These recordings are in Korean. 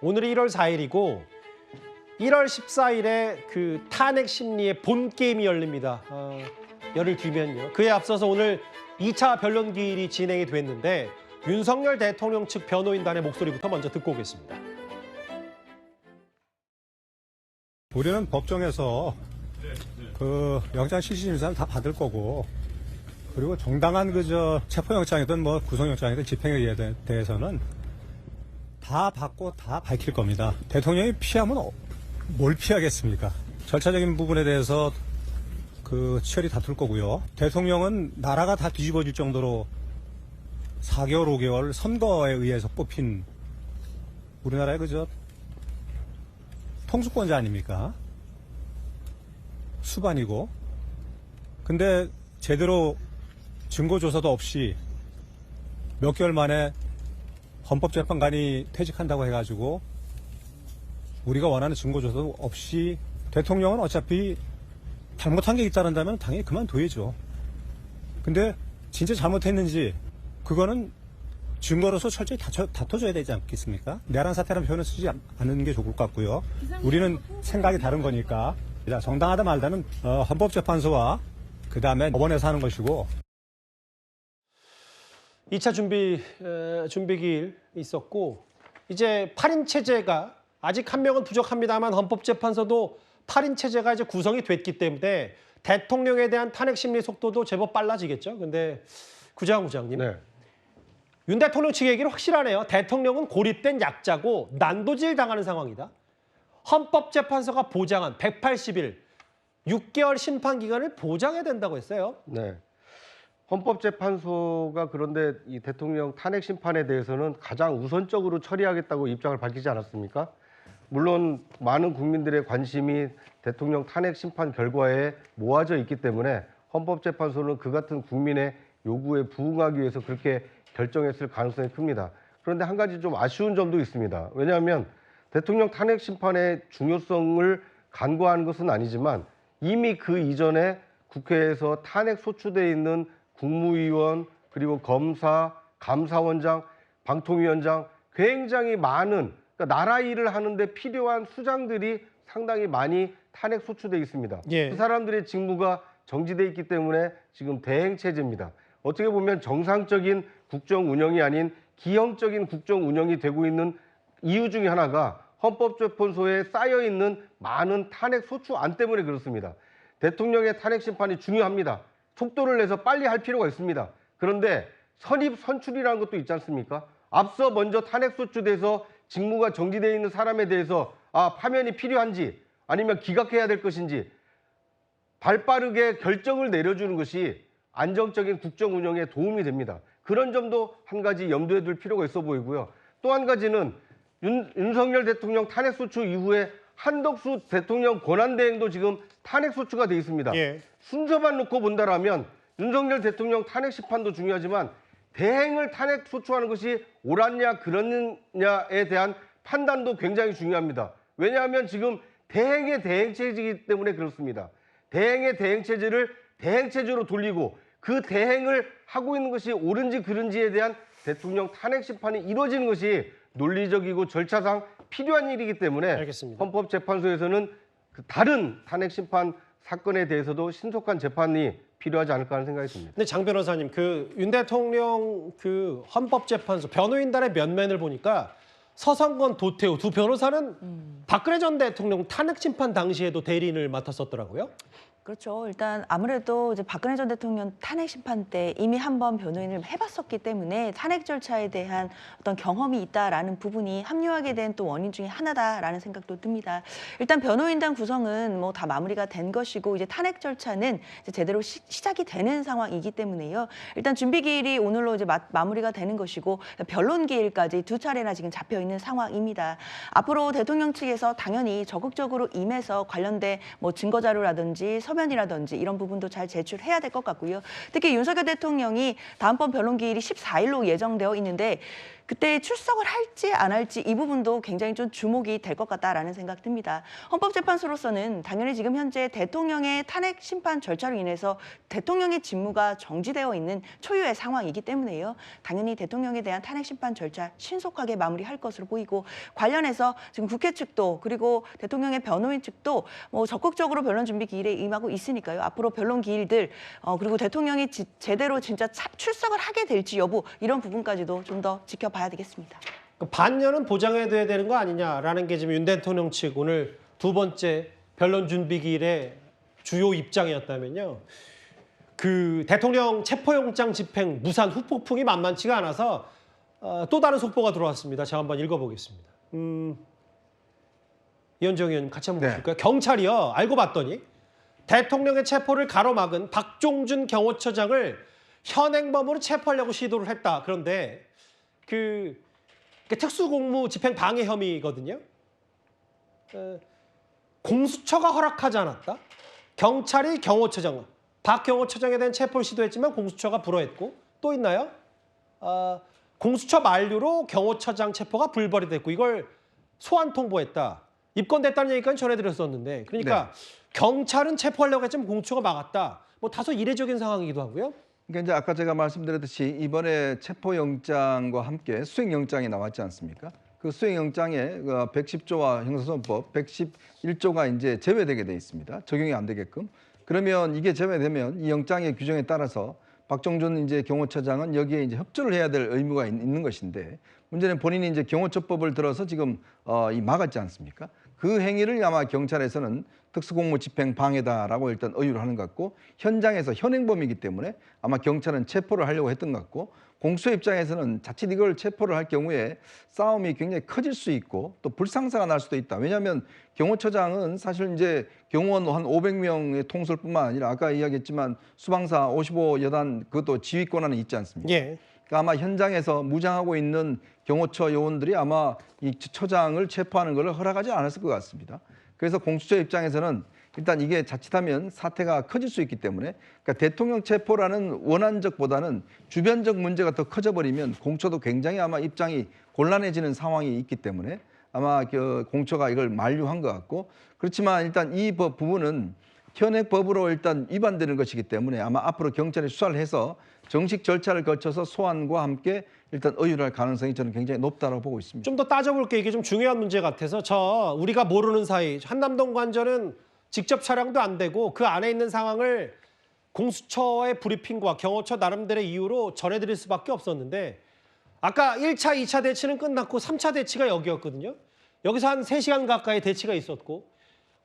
오늘이 1월 4일이고 1월 14일에 그 탄핵 심리의 본 게임이 열립니다. 열흘 뒤면요. 그에 앞서서 오늘 2차 변론 기일이 진행이 됐는데 윤석열 대통령 측 변호인단의 목소리부터 먼저 듣고 오겠습니다. 우리는 법정에서 그 영장 실질심사는 다 받을 거고, 그리고 정당한 체포영장이든 뭐 구속영장이든 집행에 대해서는 다 받고 다 밝힐 겁니다. 대통령이 피하면 뭘 피하겠습니까? 절차적인 부분에 대해서 치열히 다툴 거고요. 대통령은 나라가 다 뒤집어질 정도로 4개월, 5개월 선거에 의해서 뽑힌 우리나라의 통수권자 아닙니까? 수반이고. 근데 제대로 증거조사도 없이 몇 개월 만에 헌법재판관이 퇴직한다고 해가지고 우리가 원하는 증거조사도 없이 대통령은 어차피 잘못한 게 있다는다면 당연히 그만둬야죠. 근데 진짜 잘못했는지 그거는 증거로서 철저히 다퉈줘야 되지 않겠습니까? 내란 사태라는 표현을 쓰지 않는 게 좋을 것 같고요. 우리는 생각이 다른 거니까 정당하다 말다는 헌법재판소와 그다음에 법원에서 하는 것이고. 2차 준비기일 있었고 이제 8인 체제가 아직 한 명은 부족합니다만 헌법재판소도 8인 체제가 이제 구성이 됐기 때문에 대통령에 대한 탄핵 심리 속도도 제법 빨라지겠죠. 근데 구자욱 부장님, 네. 윤 대통령 측의 얘기는 확실하네요. 대통령은 고립된 약자고 난도질 당하는 상황이다. 헌법재판소가 보장한 180일, 6개월 심판 기간을 보장해야 된다고 했어요. 네. 헌법재판소가 그런데 이 대통령 탄핵 심판에 대해서는 가장 우선적으로 처리하겠다고 입장을 밝히지 않았습니까? 물론 많은 국민들의 관심이 대통령 탄핵 심판 결과에 모아져 있기 때문에 헌법재판소는 그 같은 국민의 요구에 부응하기 위해서 그렇게 결정했을 가능성이 큽니다. 그런데 한 가지 좀 아쉬운 점도 있습니다. 왜냐하면 대통령 탄핵 심판의 중요성을 간과하는 것은 아니지만 이미 그 이전에 국회에서 탄핵 소추돼 있는 국무위원, 그리고 검사, 감사원장, 방통위원장 굉장히 많은, 그러니까 나라 일을 하는데 필요한 수장들이 상당히 많이 탄핵 소추돼 있습니다. 예. 그 사람들의 직무가 정지돼 있기 때문에 지금 대행 체제입니다. 어떻게 보면 정상적인 국정 운영이 아닌 기형적인 국정 운영이 되고 있는 이유 중에 하나가 헌법재판소에 쌓여 있는 많은 탄핵 소추안 때문에 그렇습니다. 대통령의 탄핵 심판이 중요합니다. 속도를 내서 빨리 할 필요가 있습니다. 그런데 선입 선출이라는 것도 있지 않습니까? 앞서 먼저 탄핵 소추돼서 직무가 정지되어 있는 사람에 대해서 파면이 필요한지 아니면 기각해야 될 것인지 발빠르게 결정을 내려주는 것이 안정적인 국정 운영에 도움이 됩니다. 그런 점도 한 가지 염두에 둘 필요가 있어 보이고요. 또 한 가지는 윤석열 대통령 탄핵 소추 이후에 한덕수 대통령 권한대행도 지금 탄핵 소추가 돼 있습니다. 예. 순서만 놓고 본다라면 윤석열 대통령 탄핵 심판도 중요하지만 대행을 탄핵 소추하는 것이 옳았냐 그렇느냐에 대한 판단도 굉장히 중요합니다. 왜냐하면 지금 대행의 대행체제이기 때문에 그렇습니다. 대행의 대행체제를 대행체제로 돌리고 그 대행을 하고 있는 것이 옳은지 그른지에 대한 대통령 탄핵 심판이 이루어지는 것이 논리적이고 절차상 필요한 일이기 때문에 알겠습니다. 헌법재판소에서는 그 다른 탄핵 심판 사건에 대해서도 신속한 재판이 필요하지 않을까 하는 생각이 듭니다. 근데 장 변호사님, 윤 대통령 헌법재판소 변호인단의 면면을 보니까 서성건, 도태우 두 변호사는 박근혜 전 대통령 탄핵 심판 당시에도 대리인을 맡았었더라고요. 그렇죠. 일단 아무래도 이제 박근혜 전 대통령 탄핵 심판 때 이미 한번 변호인을 해봤었기 때문에 탄핵 절차에 대한 어떤 경험이 있다라는 부분이 합류하게 된 또 원인 중에 하나다라는 생각도 듭니다. 일단 변호인단 구성은 뭐 다 마무리가 된 것이고 이제 탄핵 절차는 이제 제대로 시작이 되는 상황이기 때문에요. 일단 준비 기일이 오늘로 이제 마무리가 되는 것이고 변론 기일까지 두 차례나 지금 잡혀 있는 상황입니다. 앞으로 대통령 측에서 당연히 적극적으로 임해서 관련된 뭐 증거 자료라든지 서면이라든지 이런 부분도 잘 제출해야 될 것 같고요. 특히 윤석열 대통령이 다음번 변론 기일이 14일로 예정되어 있는데 그때 출석을 할지 안 할지 이 부분도 굉장히 좀 주목이 될 것 같다라는 생각 듭니다. 헌법재판소로서는 당연히 지금 현재 대통령의 탄핵 심판 절차로 인해서 대통령의 직무가 정지되어 있는 초유의 상황이기 때문에요. 당연히 대통령에 대한 탄핵 심판 절차 신속하게 마무리할 것으로 보이고 관련해서 지금 국회 측도 그리고 대통령의 변호인 측도 뭐 적극적으로 변론 준비 기일에 임하고 있으니까요. 앞으로 변론 기일들 그리고 대통령이 제대로 진짜 출석을 하게 될지 여부 이런 부분까지도 좀 더 지켜봐야 되겠습니다. 반년은 보장해둬야 되는 거 아니냐라는 게 지금 윤 대통령 측 오늘 두 번째 변론 준비 기일의 주요 입장이었다면요. 그 대통령 체포영장 집행 무산 후폭풍이 만만치가 않아서 또 다른 속보가 들어왔습니다. 제가 한번 읽어보겠습니다. 이현정 의원님 같이 한번 보실까요? 경찰이요. 알고 봤더니 대통령의 체포를 가로막은 박종준 경호처장을 현행범으로 체포하려고 시도를 했다. 그런데 그 특수공무 집행 방해 혐의거든요. 공수처가 허락하지 않았다. 경찰이 경호처장, 박 경호처장에 대한 체포를 시도했지만 공수처가 불허했고 또 있나요? 공수처 만류로 경호처장 체포가 불벌이 됐고 이걸 소환 통보했다. 입건됐다는 얘기까지 전해드렸었는데 그러니까 경찰은 체포하려고 했지만 공수처가 막았다. 뭐 다소 이례적인 상황이기도 하고요. 그러니까 이제 아까 제가 말씀드렸듯이 이번에 체포영장과 함께 수행영장이 나왔지 않습니까? 그 수행영장에 110조와 형사소송법 111조가 이제 제외되게 돼 있습니다. 적용이 안 되게끔. 그러면 이게 제외되면 이 영장의 규정에 따라서 박종준 이제 경호처장은 여기에 이제 협조를 해야 될 의무가 있는 것인데 문제는 본인이 이제 경호처법을 들어서 지금 막았지 않습니까? 그 행위를 아마 경찰에서는 특수공무 집행 방해다라고 일단 의유를 하는 것 같고 현장에서 현행범이기 때문에 아마 경찰은 체포를 하려고 했던 것 같고 공수처 입장에서는 자칫 이걸 체포를 할 경우에 싸움이 굉장히 커질 수 있고 또 불상사가 날 수도 있다. 왜냐하면 경호처장은 사실 이제 경호원 한 500명의 통솔뿐만 아니라 아까 이야기했지만 수방사 55여단 그것도 지휘 권한이 있지 않습니까? 예. 그러니까 아마 현장에서 무장하고 있는 경호처 요원들이 아마 이 처장을 체포하는 것을 허락하지 않았을 것 같습니다. 그래서 공수처 입장에서는 일단 이게 자칫하면 사태가 커질 수 있기 때문에 그러니까 대통령 체포라는 원한적보다는 주변적 문제가 더 커져버리면 공처도 굉장히 아마 입장이 곤란해지는 상황이 있기 때문에 아마 그 공처가 이걸 만류한 것 같고 그렇지만 일단 이 부분은 현행법으로 일단 위반되는 것이기 때문에 아마 앞으로 경찰이 수사를 해서 정식 절차를 거쳐서 소환과 함께 일단 의율할 가능성이 저는 굉장히 높다고 보고 있습니다. 좀 더 따져볼게 이게 좀 중요한 문제 같아서 우리가 모르는 사이 한남동 관저는 직접 촬영도 안 되고 그 안에 있는 상황을 공수처의 브리핑과 경호처 나름대로의 이유로 전해드릴 수밖에 없었는데 아까 1차, 2차 대치는 끝났고 3차 대치가 여기였거든요. 여기서 한 3시간 가까이 대치가 있었고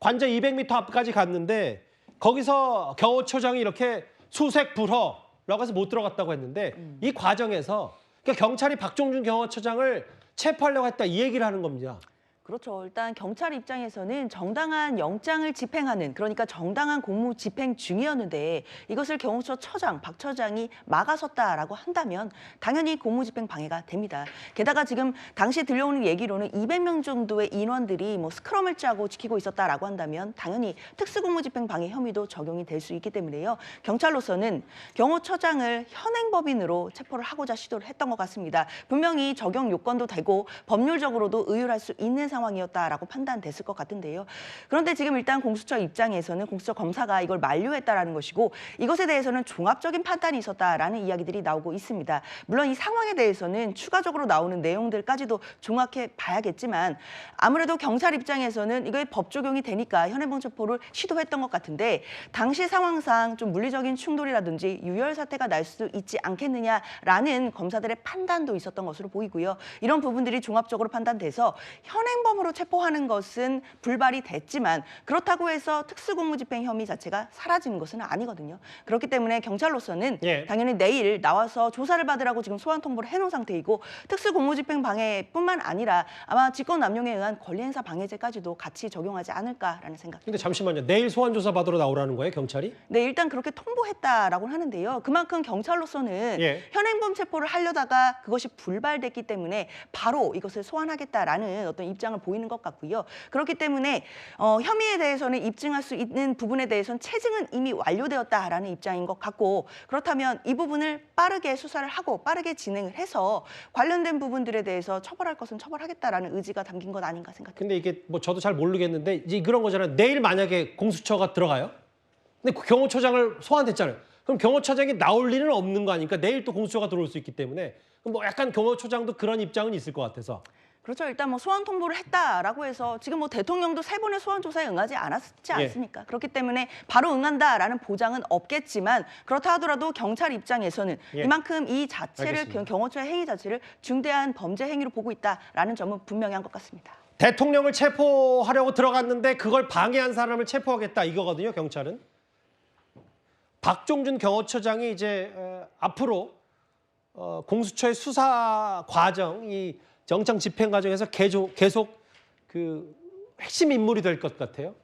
관저 200m 앞까지 갔는데 거기서 경호처장이 이렇게 수색 불허라고 해서 못 들어갔다고 했는데 이 과정에서 그러니까 경찰이 박종준 경호처장을 체포하려고 했다 이 얘기를 하는 겁니다. 그렇죠. 일단 경찰 입장에서는 정당한 영장을 집행하는 그러니까 정당한 공무 집행 중이었는데 이것을 경호처 처장, 박 처장이 막아섰다라고 한다면 당연히 공무 집행 방해가 됩니다. 게다가 지금 당시 들려오는 얘기로는 200명 정도의 인원들이 뭐 스크럼을 짜고 지키고 있었다라고 한다면 당연히 특수공무 집행 방해 혐의도 적용이 될 수 있기 때문에요. 경찰로서는 경호처장을 현행법인으로 체포를 하고자 시도를 했던 것 같습니다. 분명히 적용 요건도 되고 법률적으로도 의율할 수 있는 상황이었다라고 판단됐을 것 같은데요. 그런데 지금 일단 공수처 입장에서는 공수처 검사가 이걸 만류했다라는 것이고 이것에 대해서는 종합적인 판단이 있었다라는 이야기들이 나오고 있습니다. 물론 이 상황에 대해서는 추가적으로 나오는 내용들까지도 종합해 봐야겠지만 아무래도 경찰 입장에서는 이거에 법 적용이 되니까 현행범 체포를 시도했던 것 같은데 당시 상황상 좀 물리적인 충돌이라든지 유혈 사태가 날 수 있지 않겠느냐라는 검사들의 판단도 있었던 것으로 보이고요. 이런 부분들이 종합적으로 판단돼서 현행범으로 체포하는 것은 불발이 됐지만 그렇다고 해서 특수공무집행 혐의 자체가 사라지는 것은 아니거든요. 그렇기 때문에 경찰로서는 당연히 내일 나와서 조사를 받으라고 지금 소환 통보를 해놓은 상태이고 특수공무집행 방해뿐만 아니라 아마 직권남용에 의한 권리행사 방해죄까지도 같이 적용하지 않을까라는 생각입니다. 근데 잠시만요. 내일 소환 조사 받으러 나오라는 거예요, 경찰이? 네, 일단 그렇게 통보했다라고 하는데요. 그만큼 경찰로서는 현행범 체포를 하려다가 그것이 불발됐기 때문에 바로 이것을 소환하겠다라는 어떤 입장을 입장을 보이는 것 같고요. 그렇기 때문에 혐의에 대해서는 입증할 수 있는 부분에 대해서는 체증은 이미 완료되었다라는 입장인 것 같고, 그렇다면 이 부분을 빠르게 수사를 하고 빠르게 진행을 해서 관련된 부분들에 대해서 처벌할 것은 처벌하겠다라는 의지가 담긴 것 아닌가 생각합니다. 근데 이게 뭐 저도 잘 모르겠는데 이제 그런 거잖아요. 내일 만약에 공수처가 들어가요. 근데 경호처장을 소환했잖아요. 그럼 경호처장이 나올 리는 없는 거 아닙니까? 내일 또 공수처가 들어올 수 있기 때문에 뭐 약간 경호처장도 그런 입장은 있을 것 같아서. 그렇죠. 일단 뭐 소환 통보를 했다라고 해서 지금 뭐 대통령도 3번의 소환 조사에 응하지 않았지 않습니까? 그렇기 때문에 바로 응한다라는 보장은 없겠지만, 그렇다 하더라도 경찰 입장에서는 이만큼 이 자체를 알겠습니다. 경호처의 행위 자체를 중대한 범죄 행위로 보고 있다라는 점은 분명히 한 것 같습니다. 대통령을 체포하려고 들어갔는데 그걸 방해한 사람을 체포하겠다 이거거든요. 경찰은. 박종준 경호처장이 이제 앞으로 공수처의 수사 과정, 이 영장 집행 과정에서 계속 그 핵심 인물이 될 것 같아요.